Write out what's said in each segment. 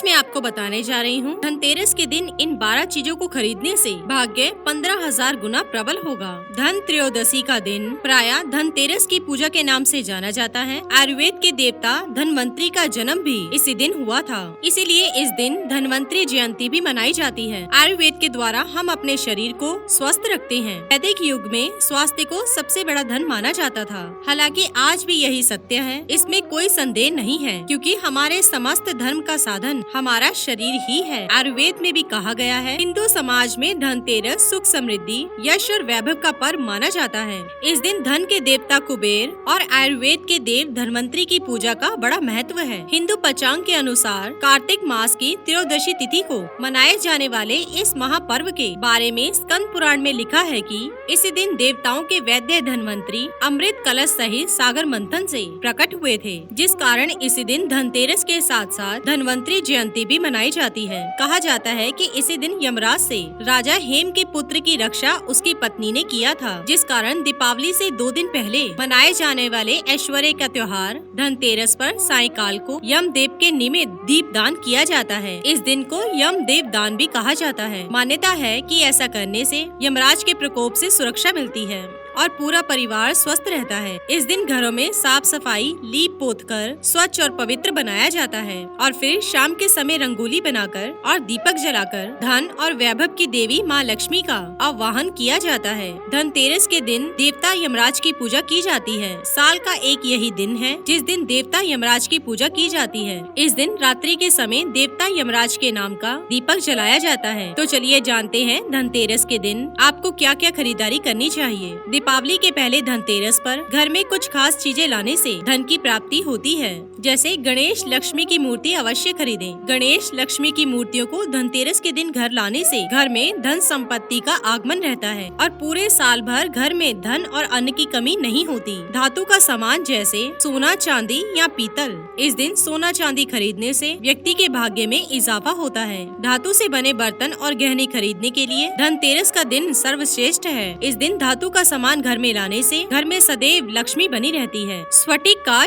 आज मैं आपको बताने जा रही हूँ धनतेरस के दिन इन 12 चीजों को खरीदने से भाग्य 15,000 गुना प्रबल होगा। धन त्रयोदशी का दिन प्रायः धनतेरस की पूजा के नाम से जाना जाता है। आयुर्वेद के देवता धनवंतरी का जन्म भी इसी दिन हुआ था, इसीलिए इस दिन धनवंतरी जयंती भी मनाई जाती है। आयुर्वेद के द्वारा हम अपने शरीर को स्वस्थ रखते हैं। वैदिक युग में स्वास्थ्य को सबसे बड़ा धन माना जाता था। हालांकि आज भी यही सत्य है, इसमें कोई संदेह नहीं है, क्योंकि हमारे समस्त धर्म का साधन हमारा शरीर ही है। आयुर्वेद में भी कहा गया है, हिंदू समाज में धनतेरस सुख समृद्धि यश और वैभव का पर्व माना जाता है। इस दिन धन के देवता कुबेर और आयुर्वेद के देव धनवंतरी की पूजा का बड़ा महत्व है। हिंदू पंचांग के अनुसार कार्तिक मास की त्रयोदशी तिथि को मनाए जाने वाले इस महापर्व के बारे में स्कंद पुराण में लिखा है कि इसी दिन देवताओं के वैद्य धनवंतरी अमृत कलश सहित सागर मंथन से प्रकट हुए थे, जिस कारण इसी दिन धनतेरस के साथ साथ धनवंतरी जयंती भी मनाई जाती है। कहा जाता है कि इसी दिन यमराज से राजा हेम के पुत्र की रक्षा उसकी पत्नी ने किया था, जिस कारण दीपावली से 2 दिन पहले मनाए जाने वाले ऐश्वर्य का त्योहार धनतेरस पर सायंकाल को यम देव के निमित्त दीप दान किया जाता है। इस दिन को यम देव दान भी कहा जाता है। मान्यता है कि ऐसा करने से यमराज के प्रकोप से सुरक्षा मिलती है और पूरा परिवार स्वस्थ रहता है। इस दिन घरों में साफ सफाई लीप पोत कर स्वच्छ और पवित्र बनाया जाता है और फिर शाम के समय रंगोली बनाकर और दीपक जलाकर धन और वैभव की देवी माँ लक्ष्मी का आवाहन किया जाता है। धनतेरस के दिन देवता यमराज की पूजा की जाती है। साल का एक यही दिन है जिस दिन देवता यमराज की पूजा की जाती है। इस दिन रात्रि के समय देवता यमराज के नाम का दीपक जलाया जाता है। तो चलिए जानते हैं धनतेरस के दिन आपको क्या क्या खरीदारी करनी चाहिए। दीपावली के पहले धनतेरस पर घर में कुछ खास चीजें लाने से धन की प्राप्ति होती है। जैसे गणेश लक्ष्मी की मूर्ति अवश्य खरीदें। गणेश लक्ष्मी की मूर्तियों को धनतेरस के दिन घर लाने से घर में धन संपत्ति का आगमन रहता है और पूरे साल भर घर में धन और अन्न की कमी नहीं होती। धातु का सामान जैसे सोना चांदी या पीतल, इस दिन सोना चांदी खरीदने से व्यक्ति के भाग्य में इजाफा होता है। धातु से बने बर्तन और गहने खरीदने के लिए धनतेरस का दिन सर्वश्रेष्ठ है। इस दिन धातु का सामान घर में लाने से घर में सदैव लक्ष्मी बनी रहती है। स्फटिक का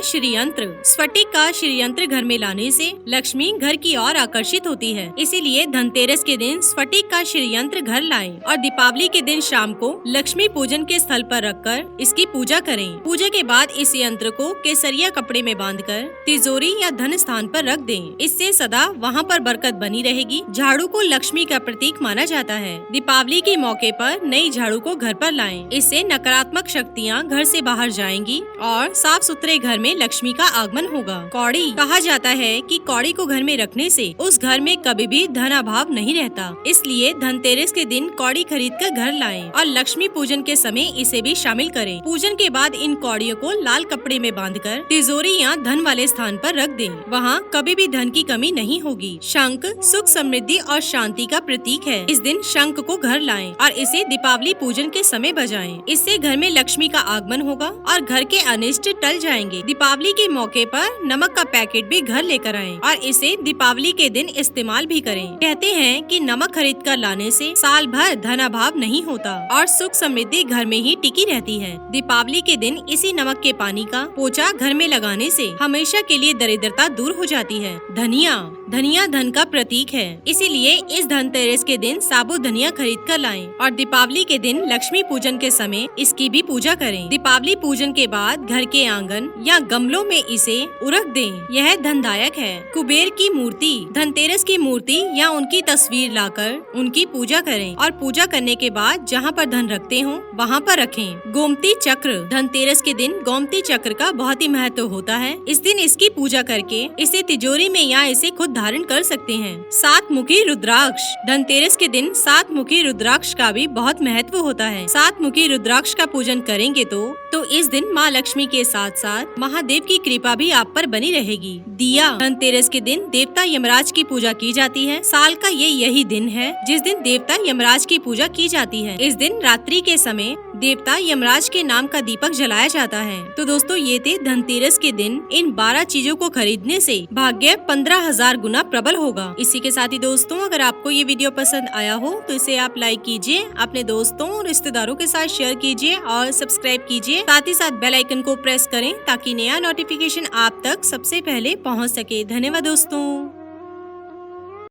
श्रीयंत्र घर में लाने से लक्ष्मी घर की ओर आकर्षित होती है। इसीलिए धनतेरस के दिन स्फटिक का श्रीयंत्र घर लाएं और दीपावली के दिन शाम को लक्ष्मी पूजन के स्थल पर रखकर इसकी पूजा करें। पूजा के बाद इस यंत्र को केसरिया कपड़े में बांधकर तिजोरी या धन स्थान पर रख दें। इससे सदा वहाँ पर बरकत बनी रहेगी। झाड़ू को लक्ष्मी का प्रतीक माना जाता है। दीपावली के मौके पर नई झाड़ू को घर पर लाएं। इससे नकारात्मक शक्तियाँ घर से बाहर जाएंगी और साफ सुथरे घर में लक्ष्मी का आगमन होगा। कौड़ी कहा जाता है कि कौड़ी को घर में रखने से उस घर में कभी भी धन अभाव नहीं रहता। इसलिए धनतेरस के दिन कौड़ी खरीद कर घर लाएं और लक्ष्मी पूजन के समय इसे भी शामिल करें। पूजन के बाद इन कौड़ियों को लाल कपड़े में बांधकर तिजोरी या धन वाले स्थान पर रख दें। वहाँ कभी भी धन की कमी नहीं होगी। शंख सुख समृद्धि और शांति का प्रतीक है। इस दिन शंख को घर लाएं और इसे दीपावली पूजन के समय बजाएं। इससे घर में लक्ष्मी का आगमन होगा और घर के अनिष्ट टल जाएंगे। दीपावली के मौके पर नमक का पैकेट भी घर लेकर आएं और इसे दीपावली के दिन इस्तेमाल भी करें। कहते हैं कि नमक खरीद कर लाने से साल भर धन अभाव नहीं होता और सुख समृद्धि घर में ही टिकी रहती है। दीपावली के दिन इसी नमक के पानी का पोछा घर में लगाने से हमेशा के लिए दरिद्रता दूर हो जाती है। धनिया धन का प्रतीक है, इसीलिए इस धनतेरस के दिन साबुत धनिया खरीद कर लाएं और दीपावली के दिन लक्ष्मी पूजन के समय इसकी भी पूजा करें। दीपावली पूजन के बाद घर के आंगन या गमलों में इसे उरख दें। यह धनदायक है। कुबेर की मूर्ति धनतेरस की मूर्ति या उनकी तस्वीर लाकर उनकी पूजा करें और पूजा करने के बाद जहाँ पर धन रखते हो वहाँ पर रखें। गोमती चक्र धनतेरस के दिन गोमती चक्र का बहुत ही महत्व होता है। इस दिन इसकी पूजा करके इसे तिजोरी में या इसे खुद धारण कर सकते हैं। 7 मुखी रुद्राक्ष धनतेरस के दिन 7 मुखी रुद्राक्ष का भी बहुत महत्व होता है। 7 मुखी रुद्राक्ष का पूजन करेंगे तो इस दिन माँ लक्ष्मी के साथ साथ महादेव की कृपा भी आप पर बनी रहेगी। दिया धनतेरस के दिन देवता यमराज की पूजा की जाती है। साल का यही दिन है जिस दिन देवता यमराज की पूजा की जाती है। इस दिन रात्रि के समय देवता यमराज के नाम का दीपक जलाया जाता है। तो दोस्तों ये थे धनतेरस के दिन इन 12 चीजों को खरीदने से भाग्य 15,000 गुना प्रबल होगा। इसी के साथ ही दोस्तों अगर आपको ये वीडियो पसंद आया हो तो इसे आप लाइक कीजिए, अपने दोस्तों और रिश्तेदारों के साथ शेयर कीजिए और सब्सक्राइब कीजिए। साथ ही साथ बेल आइकन को प्रेस करें ताकि नया नोटिफिकेशन आप तक सबसे पहले पहुंच सके। धन्यवाद दोस्तों।